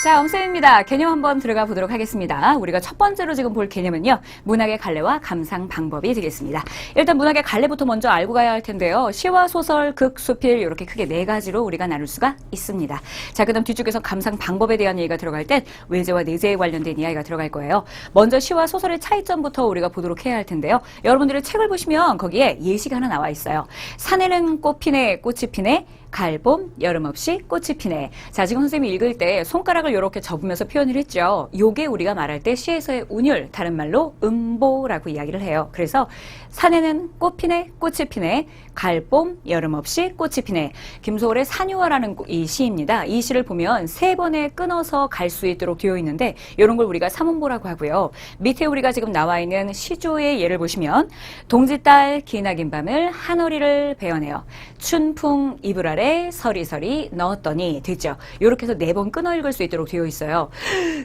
자, 엄쌤입니다. 개념 한번 들어가 보도록 하겠습니다. 우리가 첫 번째로 지금 볼 개념은요. 문학의 갈래와 감상 방법이 되겠습니다. 일단 문학의 갈래부터 먼저 알고 가야 할 텐데요. 시와 소설, 극, 수필 이렇게 크게 네 가지로 우리가 나눌 수가 있습니다. 자, 그다음 뒤쪽에서 감상 방법에 대한 얘기가 들어갈 땐 외제와 내재에 관련된 이야기가 들어갈 거예요. 먼저 시와 소설의 차이점부터 우리가 보도록 해야 할 텐데요. 여러분들의 책을 보시면 거기에 예시가 하나 나와 있어요. 산에는 꽃 피네, 꽃이 피네. 갈봄, 여름 없이 꽃이 피네. 자, 지금 선생님이 읽을 때 손가락을 이렇게 접으면서 표현을 했죠. 요게 우리가 말할 때 시에서의 운율, 다른 말로 음보라고 이야기를 해요. 그래서 산에는 꽃 피네, 꽃이 피네. 갈봄, 여름 없이 꽃이 피네. 김소월의 산유화라는 이 시입니다. 이 시를 보면 세 번에 끊어서 갈 수 있도록 되어 있는데 이런 걸 우리가 삼음보라고 하고요. 밑에 우리가 지금 나와 있는 시조의 예를 보시면 동지딸 기나긴 밤을 한어리를 베어내어 춘풍 이불 아래 서리서리 넣었더니 됐죠. 이렇게 해서 네 번 끊어 읽을 수 있도록 되어 있어요.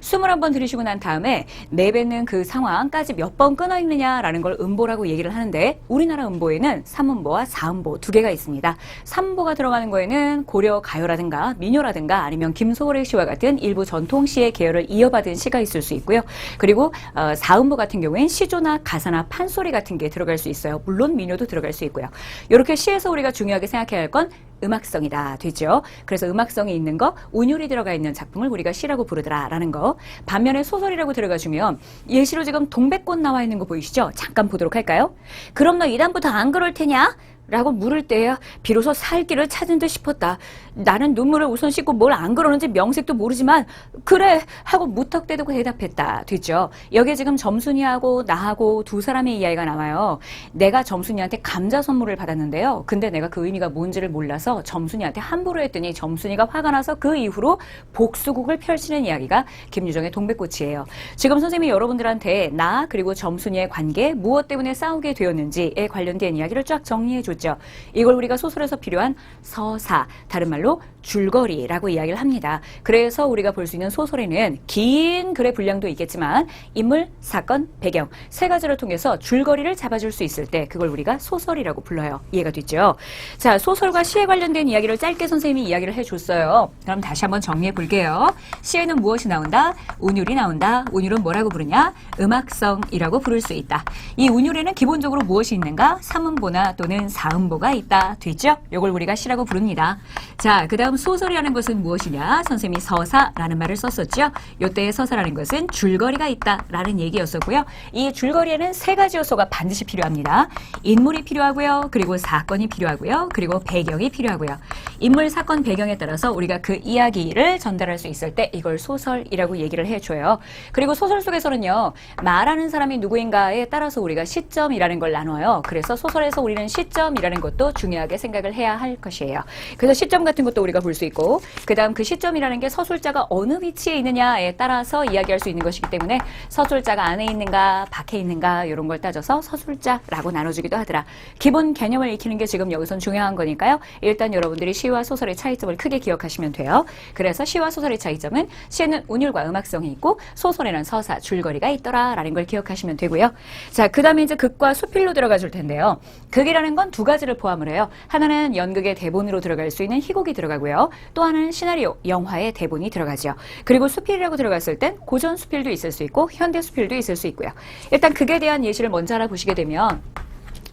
숨을 한번 들이쉬고 난 다음에 내뱉는 그 상황까지 몇 번 끊어 읽느냐라는 걸 음보라고 얘기를 하는데 우리나라 음보에는 삼음보와 사음보 두 개가 있습니다. 삼음보가 들어가는 거에는 고려 가요라든가 민요라든가 아니면 김소월의 시와 같은 일부 전통시의 계열을 이어받은 시가 있을 수 있고요. 그리고 사음보 같은 경우엔 시조나 가사나 판소리 같은 게 들어갈 수 있어요. 물론 민요도 들어갈 수 있고요. 이렇게 시에서 우리가 중요하게 생각해야 할 건 음악성이다 되죠. 그래서 음악성이 있는 거, 운율이 들어가 있는 작품을 우리가 시라고 부르더라라는 거. 반면에 소설이라고 들어가주면 예시로 지금 동백꽃 나와 있는 거 보이시죠? 잠깐 보도록 할까요? 그럼 너 이다음부터 안 그럴 테냐? 라고 물을 때야 비로소 살 길을 찾은 듯 싶었다. 나는 눈물을 우선 씻고 뭘 안 그러는지 명색도 모르지만 그래 하고 무턱대고 대답했다. 됐죠. 여기에 지금 점순이하고 나하고 두 사람의 이야기가 나와요. 내가 점순이한테 감자 선물을 받았는데요. 근데 내가 그 의미가 뭔지를 몰라서 점순이한테 함부로 했더니 점순이가 화가 나서 그 이후로 복수국을 펼치는 이야기가 김유정의 동백꽃이에요. 지금 선생님이 여러분들한테 나 그리고 점순이의 관계 무엇 때문에 싸우게 되었는지에 관련된 이야기를 쫙 정리해 줬죠. 이걸 우리가 소설에서 필요한 서사, 다른 말로 줄거리라고 이야기를 합니다. 그래서 우리가 볼 수 있는 소설에는 긴 글의 분량도 있겠지만 인물, 사건, 배경 세 가지를 통해서 줄거리를 잡아줄 수 있을 때 그걸 우리가 소설이라고 불러요. 이해가 됐죠? 자, 소설과 시에 관련된 이야기를 짧게 선생님이 이야기를 해줬어요. 그럼 다시 한번 정리해 볼게요. 시에는 무엇이 나온다? 운율이 나온다. 운율은 뭐라고 부르냐? 음악성이라고 부를 수 있다. 이 운율에는 기본적으로 무엇이 있는가? 삼음보나 또는 사음보가 있다. 됐죠? 이걸 우리가 시라고 부릅니다. 자, 그 다음 소설이라는 것은 무엇이냐? 선생님이 서사라는 말을 썼었죠. 이때의 서사라는 것은 줄거리가 있다라는 얘기였었고요. 이 줄거리에는 세 가지 요소가 반드시 필요합니다. 인물이 필요하고요. 그리고 사건이 필요하고요. 그리고 배경이 필요하고요. 인물, 사건, 배경에 따라서 우리가 그 이야기를 전달할 수 있을 때 이걸 소설이라고 얘기를 해줘요. 그리고 소설 속에서는요. 말하는 사람이 누구인가에 따라서 우리가 시점이라는 걸 나눠요. 그래서 소설에서 우리는 시점이라는 것도 중요하게 생각을 해야 할 것이에요. 그래서 시점 같은 것도 우리가 볼 수 있고 그 다음 그 시점이라는 게 서술자가 어느 위치에 있느냐에 따라서 이야기할 수 있는 것이기 때문에 서술자가 안에 있는가 밖에 있는가 이런 걸 따져서 서술자라고 나눠주기도 하더라. 기본 개념을 익히는 게 지금 여기선 중요한 거니까요. 일단 여러분들이 시와 소설의 차이점을 크게 기억하시면 돼요. 그래서 시와 소설의 차이점은 시에는 운율과 음악성이 있고 소설에는 서사, 줄거리가 있더라라는 걸 기억하시면 되고요. 자, 그 다음에 이제 극과 수필로 들어가 줄 텐데요. 극이라는 건 두 가지를 포함을 해요. 하나는 연극의 대본으로 들어갈 수 있는 희곡이 들어가고요. 또 하나는 시나리오, 영화의 대본이 들어가죠. 그리고 수필이라고 들어갔을 땐 고전 수필도 있을 수 있고 현대 수필도 있을 수 있고요. 일단 극에 대한 예시를 먼저 알아보시게 되면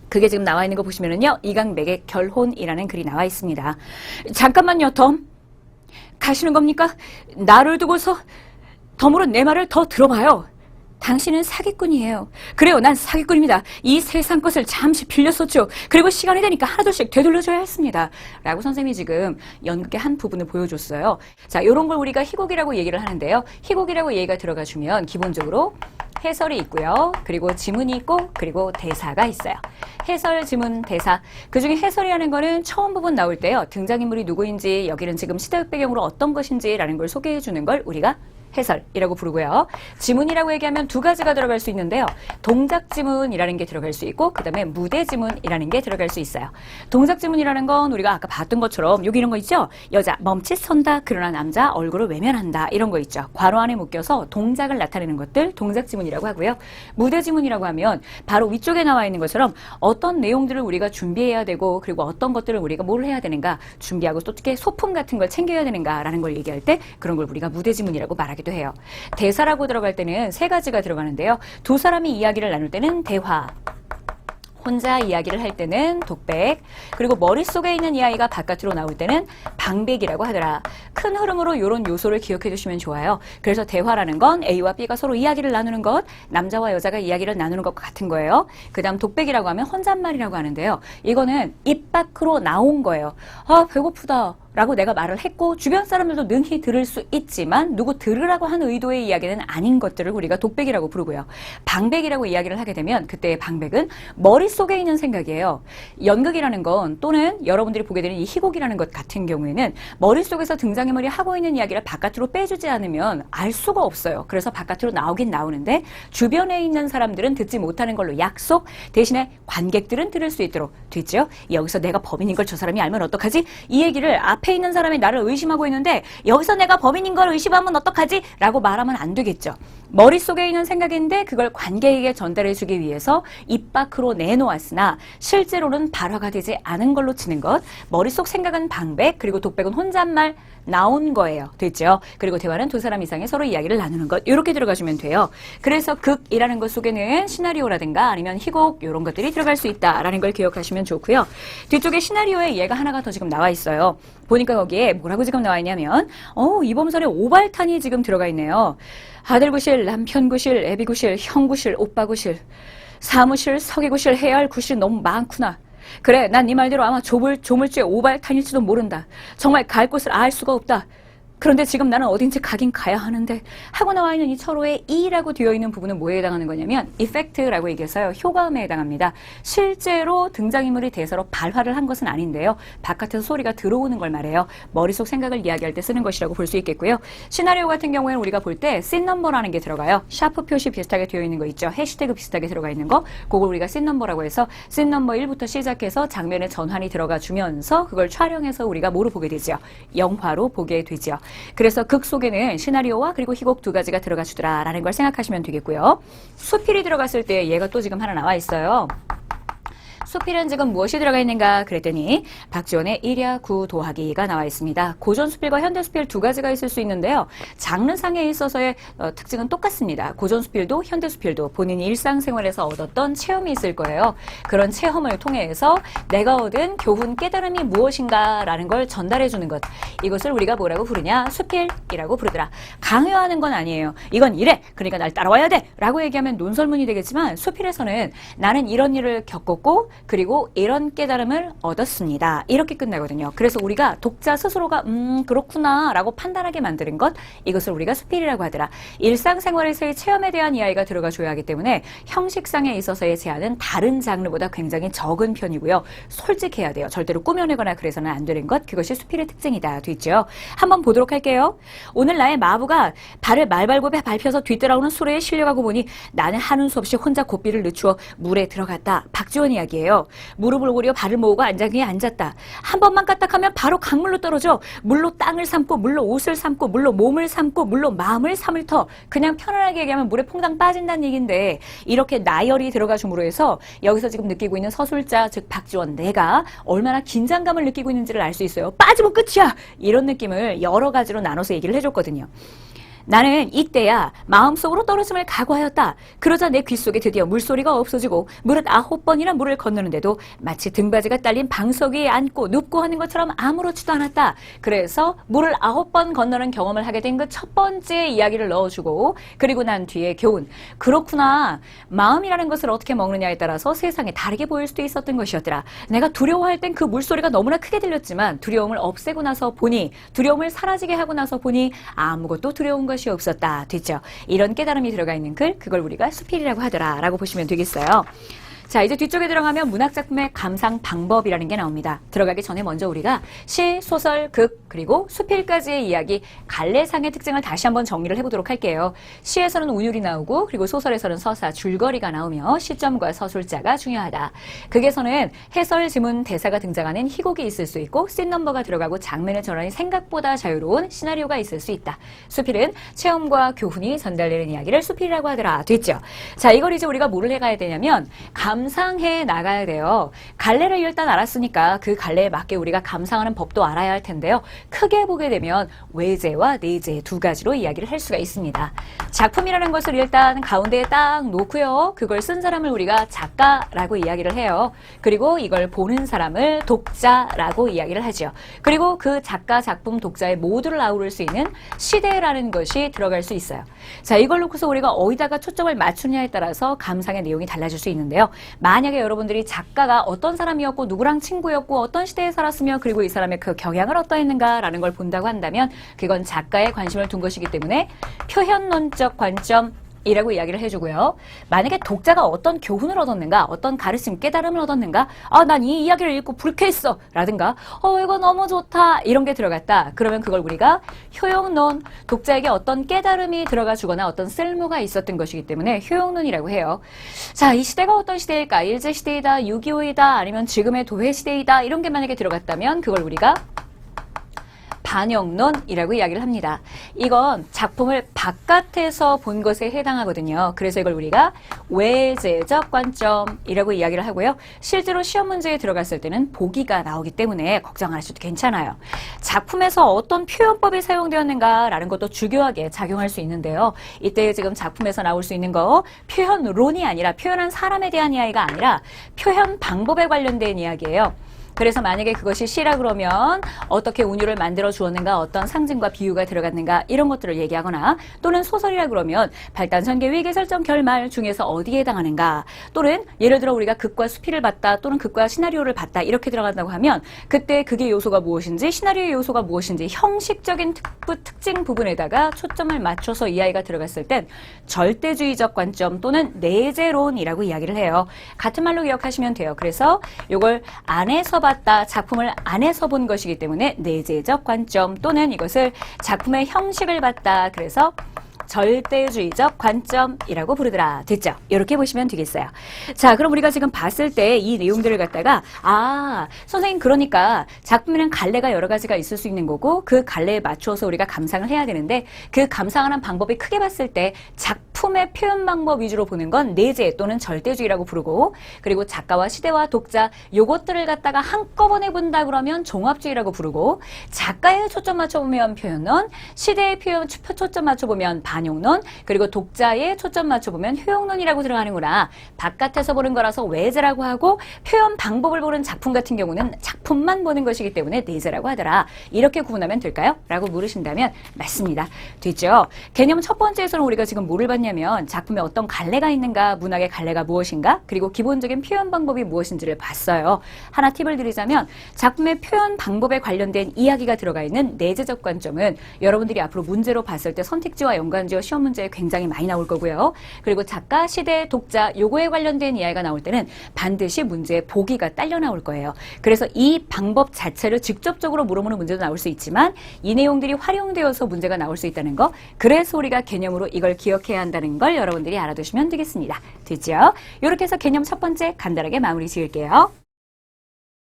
그게 지금 나와 있는 거 보시면은요. 이강백의 결혼이라는 글이 나와 있습니다. 잠깐만요, 덤. 가시는 겁니까? 나를 두고서 덤으로 내 말을 더 들어봐요. 당신은 사기꾼이에요. 그래요, 난 사기꾼입니다. 이 세상 것을 잠시 빌렸었죠. 그리고 시간이 되니까 하나둘씩 되돌려줘야 했습니다. 라고 선생님이 지금 연극의 한 부분을 보여줬어요. 자, 이런 걸 우리가 희곡이라고 얘기를 하는데요. 희곡이라고 얘기가 들어가주면 기본적으로 해설이 있고요. 그리고 지문이 있고 그리고 대사가 있어요. 해설, 지문, 대사. 그중에 해설이라는 거는 처음 부분 나올 때요. 등장인물이 누구인지 여기는 지금 시대적 배경으로 어떤 것인지라는 걸 소개해 주는 걸 우리가 해설이라고 부르고요. 지문이라고 얘기하면 두 가지가 들어갈 수 있는데요. 동작 지문이라는 게 들어갈 수 있고 그 다음에 무대 지문이라는 게 들어갈 수 있어요. 동작 지문이라는 건 우리가 아까 봤던 것처럼 여기 이런 거 있죠? 여자 멈칫선다 그러나 남자 얼굴을 외면한다 이런 거 있죠. 괄호 안에 묶여서 동작을 나타내는 것들 동작 지문이라고 하고요. 무대 지문이라고 하면 바로 위쪽에 나와 있는 것처럼 어떤 내용들을 우리가 준비해야 되고 그리고 어떤 것들을 우리가 뭘 해야 되는가 준비하고 또 어떻게 소품 같은 걸 챙겨야 되는가라는 걸 얘기할 때 그런 걸 우리가 무대 지문이라고 말하기도 해요. 대사라고 들어갈 때는 세 가지가 들어가는데요. 두 사람이 이야기를 나눌 때는 대화, 혼자 이야기를 할 때는 독백, 그리고 머릿속에 있는 이야기가 바깥으로 나올 때는 방백이라고 하더라. 큰 흐름으로 이런 요소를 기억해 두시면 좋아요. 그래서 대화라는 건 A와 B가 서로 이야기를 나누는 것, 남자와 여자가 이야기를 나누는 것과 같은 거예요. 그 다음 독백이라고 하면 혼잣말이라고 하는데요. 이거는 입 밖으로 나온 거예요. 아, 배고프다. 라고 내가 말을 했고 주변 사람들도 능히 들을 수 있지만 누구 들으라고 한 의도의 이야기는 아닌 것들을 우리가 독백이라고 부르고요. 방백이라고 이야기를 하게 되면 그때의 방백은 머릿속에 있는 생각이에요. 연극이라는 건 또는 여러분들이 보게 되는 이 희곡이라는 것 같은 경우에는 머릿속에서 등장인물이 하고 있는 이야기를 바깥으로 빼주지 않으면 알 수가 없어요. 그래서 바깥으로 나오긴 나오는데 주변에 있는 사람들은 듣지 못하는 걸로 약속, 대신에 관객들은 들을 수 있도록 됐죠. 여기서 내가 범인인 걸 저 사람이 알면 어떡하지? 이 얘기를 앞에 있는 사람이 나를 의심하고 있는데 여기서 내가 범인인 걸 의심하면 어떡하지? 라고 말하면 안 되겠죠. 머릿속에 있는 생각인데 그걸 관객에게 전달해 주기 위해서 입 밖으로 내놓았으나 실제로는 발화가 되지 않은 걸로 치는 것. 머릿속 생각은 방백, 그리고 독백은 혼잣말 나온 거예요. 됐죠? 그리고 대화는 두 사람 이상의 서로 이야기를 나누는 것. 이렇게 들어가시면 돼요. 그래서 극이라는 것 속에는 시나리오라든가 아니면 희곡 이런 것들이 들어갈 수 있다라는 걸 기억하시면 좋고요. 뒤쪽에 시나리오에 얘가 하나가 더 지금 나와 있어요. 보니까 거기에 뭐라고 지금 나와 있냐면 이범설의 오발탄이 지금 들어가 있네요. 아들 구실, 남편 구실, 애비 구실, 형 구실, 오빠 구실, 사무실, 서기 구실, 해야 할 구실 너무 많구나. 그래, 난 네 말대로 아마 조물주의 오발탄일지도 모른다. 정말 갈 곳을 알 수가 없다. 그런데 지금 나는 어딘지 가긴 가야 하는데 하고 나와 있는 이 철호의 E라고 되어 있는 부분은 뭐에 해당하는 거냐면 이펙트라고 얘기해서요. 효과음에 해당합니다. 실제로 등장인물이 대사로 발화를 한 것은 아닌데요. 바깥에서 소리가 들어오는 걸 말해요. 머릿속 생각을 이야기할 때 쓰는 것이라고 볼 수 있겠고요. 시나리오 같은 경우에는 우리가 볼 때 씬넘버라는 게 들어가요. 샤프 표시 비슷하게 되어 있는 거 있죠. 해시태그 비슷하게 들어가 있는 거. 그걸 우리가 씬넘버라고 해서 씬넘버 1부터 시작해서 장면에 전환이 들어가 주면서 그걸 촬영해서 우리가 뭐로 보게 되죠? 영화로 보게 되죠. 그래서 극 속에는 시나리오와 그리고 희곡 두 가지가 들어가 주더라라는 걸 생각하시면 되겠고요. 수필이 들어갔을 때 얘가 또 지금 하나 나와 있어요. 수필은 지금 무엇이 들어가 있는가 그랬더니 박지원의 1야 9 도하기가 나와 있습니다. 고전 수필과 현대 수필 두 가지가 있을 수 있는데요. 장르상에 있어서의 특징은 똑같습니다. 고전 수필도 현대 수필도 본인이 일상생활에서 얻었던 체험이 있을 거예요. 그런 체험을 통해서 내가 얻은 교훈 깨달음이 무엇인가라는 걸 전달해 주는 것. 이것을 우리가 뭐라고 부르냐? 수필이라고 부르더라. 강요하는 건 아니에요. 이건 이래. 그러니까 날 따라와야 돼. 라고 얘기하면 논설문이 되겠지만 수필에서는 나는 이런 일을 겪었고 그리고 이런 깨달음을 얻었습니다. 이렇게 끝나거든요. 그래서 우리가 독자 스스로가 그렇구나 라고 판단하게 만드는 것, 이것을 우리가 수필이라고 하더라. 일상생활에서의 체험에 대한 이야기가 들어가 줘야 하기 때문에 형식상에 있어서의 제한은 다른 장르보다 굉장히 적은 편이고요. 솔직해야 돼요. 절대로 꾸며내거나 그래서는 안 되는 것, 그것이 수필의 특징이다. 됐죠? 한번 보도록 할게요. 오늘 나의 마부가 발을 말발굽에 밟혀서 뒤따라오는 수레에 실려가고 보니 나는 하는 수 없이 혼자 고삐를 늦추어 물에 들어갔다. 박지원 이야기예요. 무릎을 오그려 발을 모으고 안장에 앉았다. 한 번만 까딱하면 바로 강물로 떨어져. 물로 땅을 삼고 물로 옷을 삼고 물로 몸을 삼고 물로 마음을 삼을 터. 그냥 편안하게 얘기하면 물에 퐁당 빠진다는 얘기인데 이렇게 나열이 들어가 줌으로 해서 여기서 지금 느끼고 있는 서술자 즉 박지원 내가 얼마나 긴장감을 느끼고 있는지를 알 수 있어요. 빠지면 끝이야. 이런 느낌을 여러 가지로 나눠서 얘기를 해줬거든요. 나는 이때야 마음속으로 떨어짐을 각오하였다. 그러자 내 귓속에 드디어 물소리가 없어지고 무릇 9번이나 물을 건너는데도 마치 등받이가 딸린 방석 위에 앉고 눕고 하는 것처럼 아무렇지도 않았다. 그래서 물을 9번 건너는 경험을 하게 된 그 첫 번째 이야기를 넣어주고 그리고 난 뒤에 교훈. 그렇구나. 마음이라는 것을 어떻게 먹느냐에 따라서 세상에 다르게 보일 수도 있었던 것이었더라. 내가 두려워할 땐 그 물소리가 너무나 크게 들렸지만 두려움을 없애고 나서 보니 두려움을 사라지게 하고 나서 보니 아무것도 두려운 것이 없었다. 됐죠? 이런 깨달음이 들어가 있는 글, 그걸 우리가 수필이라고 하더라 라고 보시면 되겠어요. 자, 이제 뒤쪽에 들어가면 문학작품의 감상 방법이라는 게 나옵니다. 들어가기 전에 먼저 우리가 시, 소설, 극, 그리고 수필까지의 이야기, 갈래상의 특징을 다시 한번 정리를 해보도록 할게요. 시에서는 운율이 나오고, 그리고 소설에서는 서사, 줄거리가 나오며 시점과 서술자가 중요하다. 극에서는 해설, 지문, 대사가 등장하는 희곡이 있을 수 있고, 씬넘버가 들어가고 장면의 전환이 생각보다 자유로운 시나리오가 있을 수 있다. 수필은 체험과 교훈이 전달되는 이야기를 수필이라고 하더라. 됐죠? 자, 이걸 이제 우리가 뭐를 해가야 되냐면 감상해 나가야 돼요. 갈래를 일단 알았으니까 그 갈래에 맞게 우리가 감상하는 법도 알아야 할 텐데요. 크게 보게 되면 외제와 내제 두 가지로 이야기를 할 수가 있습니다. 작품이라는 것을 일단 가운데에 딱 놓고요. 그걸 쓴 사람을 우리가 작가라고 이야기를 해요. 그리고 이걸 보는 사람을 독자라고 이야기를 하죠. 그리고 그 작가, 작품, 독자의 모두를 아우를 수 있는 시대라는 것이 들어갈 수 있어요. 자, 이걸 놓고서 우리가 어디다가 초점을 맞추느냐에 따라서 감상의 내용이 달라질 수 있는데요. 만약에 여러분들이 작가가 어떤 사람이었고 누구랑 친구였고 어떤 시대에 살았으며 그리고 이 사람의 그 경향을 어떠했는가라는 걸 본다고 한다면 그건 작가에 관심을 둔 것이기 때문에 표현론적 관점 이라고 이야기를 해주고요. 만약에 독자가 어떤 교훈을 얻었는가, 어떤 가르침, 깨달음을 얻었는가, 난 이 이야기를 읽고 불쾌했어 라든가, 이거 너무 좋다 이런 게 들어갔다. 그러면 그걸 우리가 효용론, 독자에게 어떤 깨달음이 들어가 주거나 어떤 쓸모가 있었던 것이기 때문에 효용론이라고 해요. 자, 이 시대가 어떤 시대일까? 일제시대이다, 6.25이다, 아니면 지금의 도회시대이다 이런 게 만약에 들어갔다면 그걸 우리가 반영론이라고 이야기를 합니다. 이건 작품을 바깥에서 본 것에 해당하거든요. 그래서 이걸 우리가 외제적 관점이라고 이야기를 하고요. 실제로 시험 문제에 들어갔을 때는 보기가 나오기 때문에 걱정 안 하셔도 괜찮아요. 작품에서 어떤 표현법이 사용되었는가라는 것도 주교하게 작용할 수 있는데요. 이때 지금 작품에서 나올 수 있는 거 표현론이 아니라 표현한 사람에 대한 이야기가 아니라 표현 방법에 관련된 이야기예요. 그래서 만약에 그것이 시라 그러면 어떻게 운율을 만들어 주었는가, 어떤 상징과 비유가 들어갔는가 이런 것들을 얘기하거나 또는 소설이라 그러면 발단, 전개, 위계, 설정, 결말 중에서 어디에 해당하는가 또는 예를 들어 우리가 극과 수필을 봤다 또는 극과 시나리오를 봤다 이렇게 들어간다고 하면 그때 극의 요소가 무엇인지 시나리오의 요소가 무엇인지 형식적인 특징 부분에다가 초점을 맞춰서 이 아이가 들어갔을 땐 절대주의적 관점 또는 내재론이라고 이야기를 해요. 같은 말로 기억하시면 돼요. 그래서 이걸 안에서 봤다, 작품을 안에서 본 것이기 때문에 내재적 관점 또는 이것을 작품의 형식을 봤다. 그래서 절대주의적 관점이라고 부르더라. 됐죠? 이렇게 보시면 되겠어요. 자, 그럼 우리가 지금 봤을 때 이 내용들을 갖다가 선생님 그러니까 작품에는 갈래가 여러 가지가 있을 수 있는 거고 그 갈래에 맞추어서 우리가 감상을 해야 되는데 그 감상하는 방법이 크게 봤을 때 작품의 표현 방법 위주로 보는 건 내재 또는 절대주의라고 부르고 그리고 작가와 시대와 독자 요것들을 갖다가 한꺼번에 본다 그러면 종합주의라고 부르고 작가에 초점 맞춰보면 표현론, 시대에 초점 맞춰보면 반용론, 그리고 독자에 초점 맞춰보면 효용론이라고 들어가는구나. 바깥에서 보는 거라서 외제라고 하고 표현 방법을 보는 작품 같은 경우는 작품만 보는 것이기 때문에 내제라고 하더라. 이렇게 구분하면 될까요? 라고 물으신다면 맞습니다. 됐죠? 개념 첫 번째에서는 우리가 지금 뭐를 봤냐면 작품에 어떤 갈래가 있는가, 문학의 갈래가 무엇인가, 그리고 기본적인 표현 방법이 무엇인지를 봤어요. 하나 팁을 드리자면 작품의 표현 방법에 관련된 이야기가 들어가 있는 내재적 관점은 여러분들이 앞으로 문제로 봤을 때 선택지와 연관지어 시험 문제에 굉장히 많이 나올 거고요. 그리고 작가, 시대, 독자 요거에 관련된 이야기가 나올 때는 반드시 문제에 보기가 딸려 나올 거예요. 그래서 이 방법 자체를 직접적으로 물어보는 문제도 나올 수 있지만 이 내용들이 활용되어서 문제가 나올 수 있다는 거, 그래서 우리가 개념으로 이걸 기억해야 한다는 걸 여러분들이 알아두시면 되겠습니다. 됐죠? 이렇게 해서 개념 첫 번째 간단하게 마무리 지을게요.